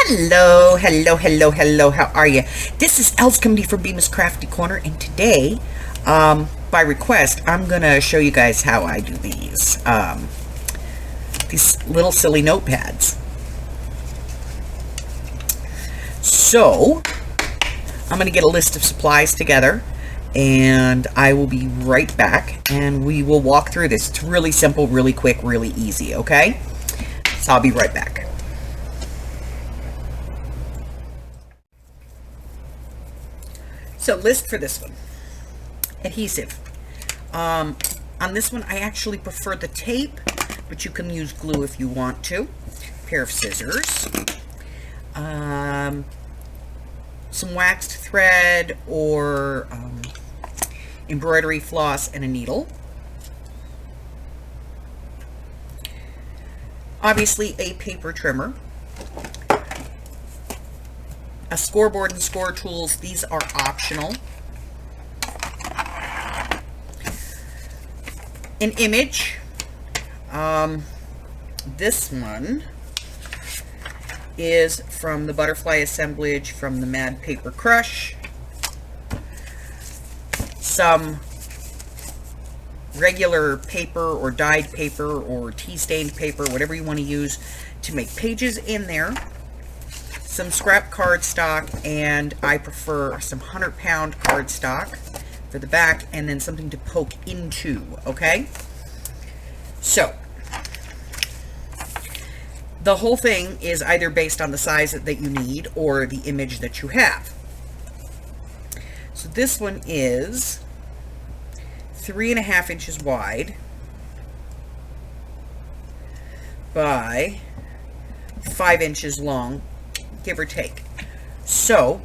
Hello, hello, hello, hello. How are you? This is Els coming to you from Bemis Crafty Corner, and today, by request, I'm gonna show you guys how I do these little silly notepads. So, I'm gonna get a list of supplies together, and I will be right back, and we will walk through this. It's really simple, really quick, really easy. Okay? So I'll be right back. So list for this one. Adhesive. On this one, I actually prefer the tape, but you can use glue if you want to. Pair of scissors. Some waxed thread or embroidery floss and a needle. Obviously, a paper trimmer. A scoreboard and score tools, these are optional. An image. This one is from the Butterfly Assemblage from the Mad Paper Crush. Some regular paper or dyed paper or tea-stained paper, whatever you want to use to make pages in there. Some scrap cardstock, and I prefer some 100-pound cardstock for the back, and then something to poke into, okay? So, the whole thing is either based on the size that you need or the image that you have. So this one is 3.5 inches wide by 5 inches long, give or take. So,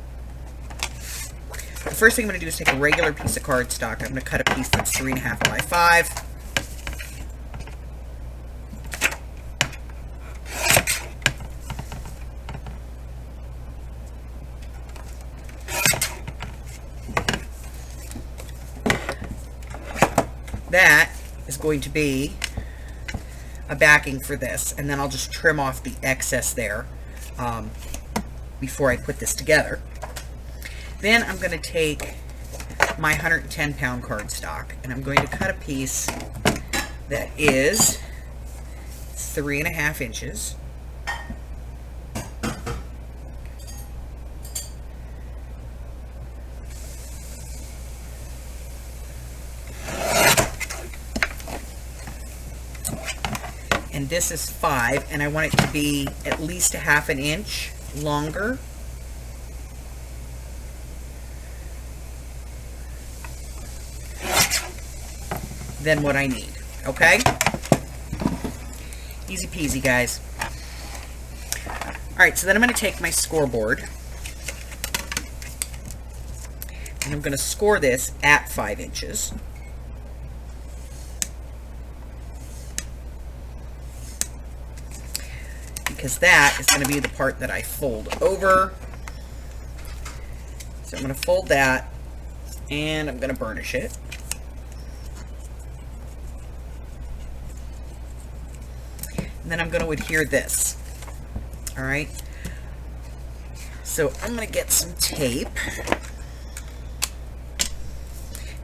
the first thing I'm going to do is take a regular piece of cardstock. I'm going to cut a piece that's 3.5 by 5. That is going to be a backing for this, and then I'll just trim off the excess there before I put this together. Then I'm going to take my 110-pound cardstock, and I'm going to cut a piece that is 3.5 inches. And this is 5, and I want it to be at least 1/2 inch longer. Than what I need, okay? Easy peasy, guys. Alright, so then I'm going to take my scoreboard, and I'm going to score this at 5 inches. Because that is going to be the part that I fold over. So I'm going to fold that, and I'm going to burnish it. And then I'm going to adhere this. Alright? So I'm going to get some tape.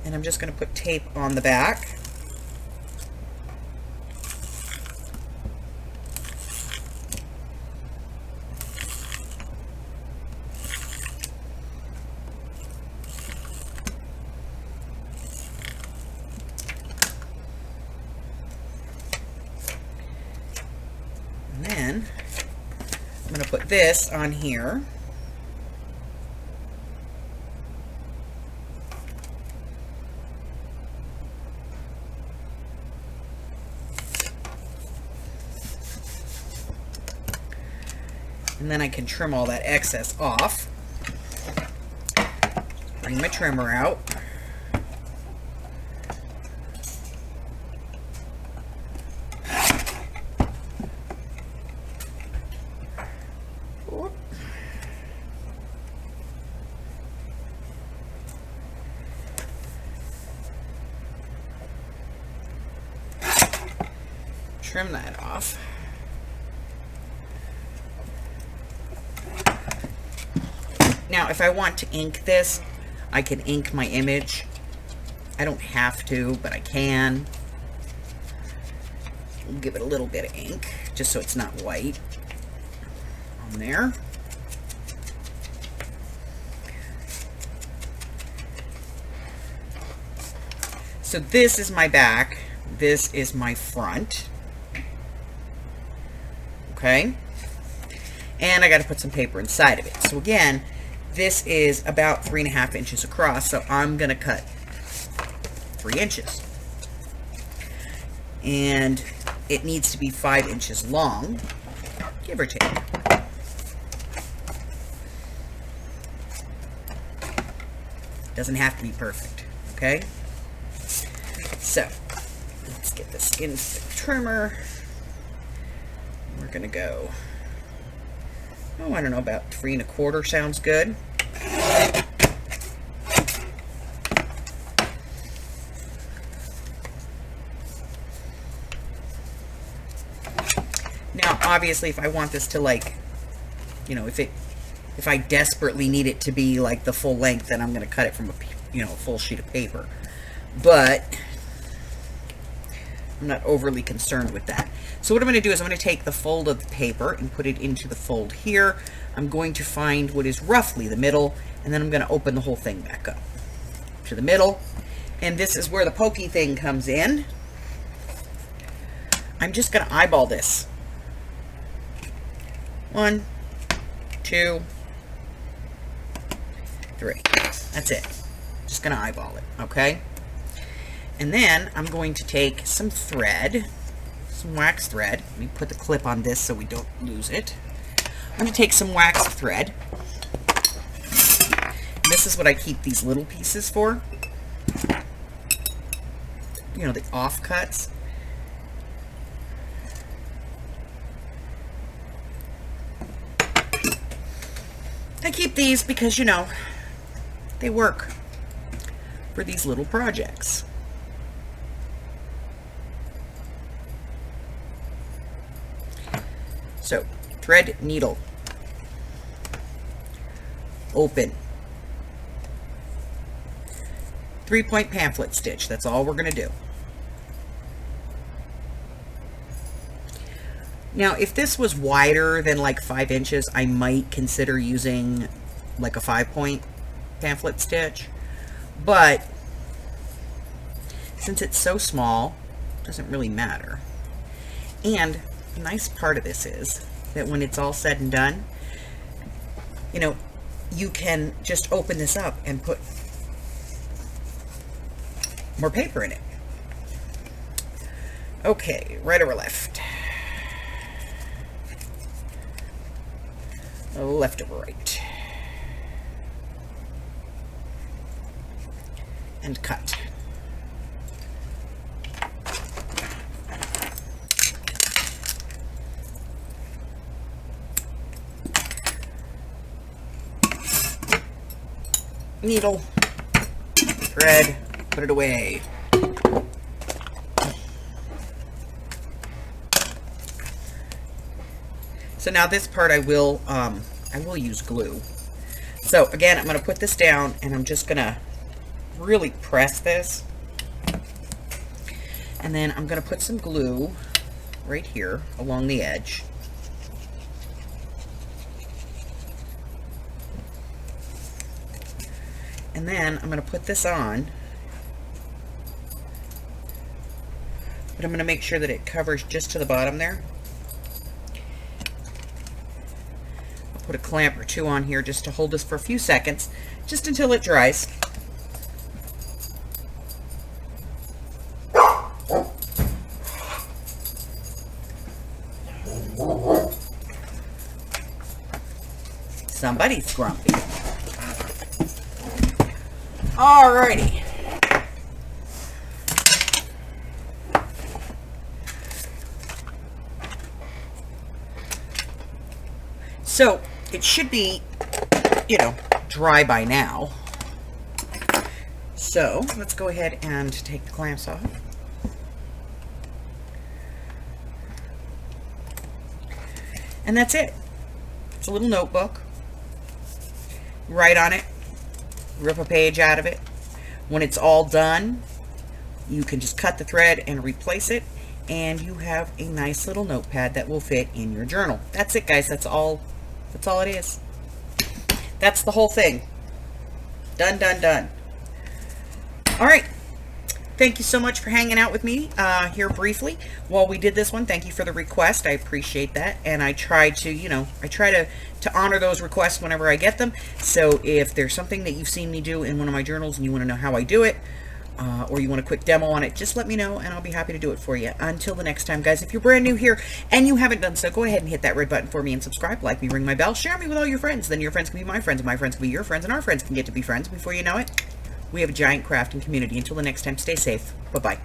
And I'm just going to put tape on the back. And then I'm going to put this on here. And then I can trim all that excess off. Bring my trimmer out. Trim that off. Now, if I want to ink this, I can ink my image. I don't have to, but I can. We'll give it a little bit of ink, just so it's not white on there. So this is my back. This is my front. Okay? And I got to put some paper inside of it. So again, this is about 3.5 inches across, so I'm going to cut 3 inches. And it needs to be 5 inches long, give or take. Doesn't have to be perfect, okay? So, let's get this into the trimmer. We're going to go, oh, I don't know, about 3 1/4 sounds good. Now, obviously, if I want this to, like, you know, if I desperately need it to be like the full length, then I'm going to cut it from a full sheet of paper. But I'm not overly concerned with that. So what I'm going to do is I'm going to take the fold of the paper and put it into the fold here. I'm going to find what is roughly the middle, and then I'm going to open the whole thing back up to the middle. And this is where the pokey thing comes in. I'm just going to eyeball this. 1, 2, 3. That's it. Just going to eyeball it, okay? And then I'm going to take some thread, some wax thread. Let me put the clip on this so we don't lose it. I'm going to take some wax thread. And this is what I keep these little pieces for. You know, the offcuts. I keep these because, you know, they work for these little projects. So, thread, needle, open, 3-point pamphlet stitch. That's all we're going to do. Now, if this was wider than like 5 inches, I might consider using like a 5-point pamphlet stitch. But since it's so small, it doesn't really matter. And the nice part of this is that when it's all said and done, you know, you can just open this up and put more paper in it. Okay, right or left? Left or right? And cut. Needle, thread, put it away. So now this part I will use glue. So again, I'm going to put this down and I'm just going to really press this. And then I'm going to put some glue right here along the edge. And then I'm going to put this on, but I'm going to make sure that it covers just to the bottom there. I'll put a clamp or two on here just to hold this for a few seconds, just until it dries. Somebody's grumpy. Alrighty. So it should be, you know, dry by now. So let's go ahead and take the clamps off. And that's it. It's a little notebook. write on it, rip a page out of it. When it's all done, you can just cut the thread and replace it, and you have a nice little notepad that will fit in your journal. That's it, guys. That's all it is. That's the whole thing. Done, done, done. All right. Thank you so much for hanging out with me here briefly while we did this one. Thank you for the request. I appreciate that. And I try to honor those requests whenever I get them. So if there's something that you've seen me do in one of my journals and you want to know how I do it, or you want a quick demo on it, just let me know and I'll be happy to do it for you. Until the next time, guys, if you're brand new here and you haven't done so, go ahead and hit that red button for me and subscribe, like me, ring my bell, share me with all your friends. Then your friends can be my friends, and my friends can be your friends, and our friends can get to be friends. Before you know it, we have a giant crafting community. Until the next time, stay safe. Bye-bye.